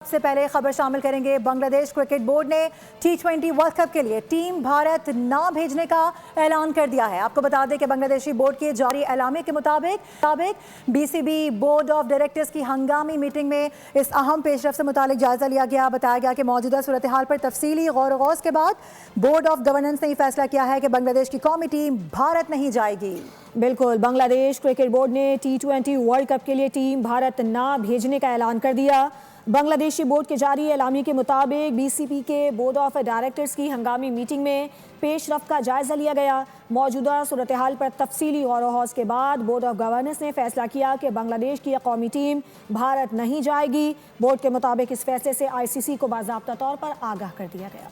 सबसे पहले खबर शामिल करेंगे। बांग्लादेश क्रिकेट बोर्ड ने T20 वर्ल्ड कप के लिए टीम भारत ना भेजने का ऐलान कर दिया है। आपको बता दें कि बांग्लादेशी बोर्ड के जारी ऐलामे के मुताबिक बीसीबी बोर्ड ऑफ डायरेक्टर्स की हंगामी मीटिंग में इस अहम पेशरफ से मुतालिक जायजा लिया गया। बताया गया कि मौजूदा सूरत हाल पर तफसीली गौर गौस के बाद बोर्ड ऑफ गवर्नेंस ने यह फैसला किया है कि बांग्लादेश की कौमी टीम भारत नहीं जाएगी। बिल्कुल, बांग्लादेश क्रिकेट बोर्ड ने T20 वर्ल्ड कप के लिए टीम भारत ना भेजने का ऐलान कर दिया। बांग्लादेशी बोर्ड के जारी एलामी के मुताबिक बीसीबी के बोर्ड ऑफ डायरेक्टर्स की हंगामी मीटिंग में पेशरफ का जायजा लिया गया। मौजूदा सूरत हाल पर तफसीली गौर गौस के बाद बोर्ड ऑफ गवर्नेंस ने फैसला किया कि बांग्लादेश की कौमी टीम भारत नहीं जाएगी। बोर्ड के मुताबिक इस फैसले से ICC को बाज़ाब्ता तौर पर आगाह कर दिया गया।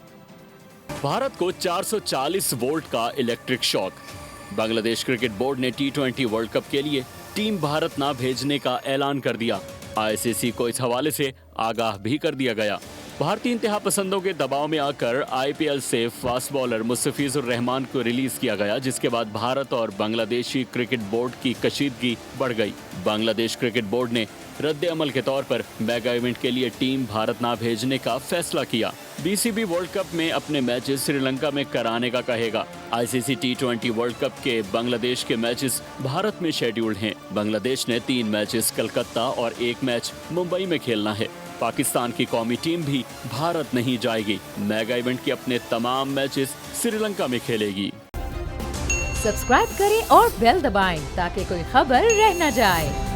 भारत को 440 वोल्ट का electric shock. Bangladesh cricket board ने T20 वर्ल्ड कप के लिए टीम भारत ना भेजने का ऐलान कर दिया। ICC को इस हवाले से आगाह भी कर दिया गया। भारतीय इंतहा पसंदों के दबाव में आकर IPL से फास्ट बॉलर मुस्तफिजुर रहमान को रिलीज किया गया, जिसके बाद भारत और बांग्लादेशी क्रिकेट बोर्ड की कशीदगी बढ़ गई। बांग्लादेश क्रिकेट बोर्ड ने रद्द अमल के तौर पर मेगा इवेंट के लिए टीम भारत ना भेजने का फैसला किया। BCB वर्ल्ड कप में अपने मैचेस श्रीलंका में कराने का कहेगा। ICC T20 वर्ल्ड कप के बांग्लादेश के मैचेस भारत में शेड्यूल्ड हैं। बांग्लादेश ने 3 मैचेस कलकत्ता और 1 मैच मुंबई में खेलना है। पाकिस्तान की कौमी टीम भी भारत नहीं जाएगी। मेगा इवेंट के अपने तमाम मैचेस श्रीलंका में खेलेगी। सब्सक्राइब करें और बेल दबाएं ताकि कोई खबर रह न जाए।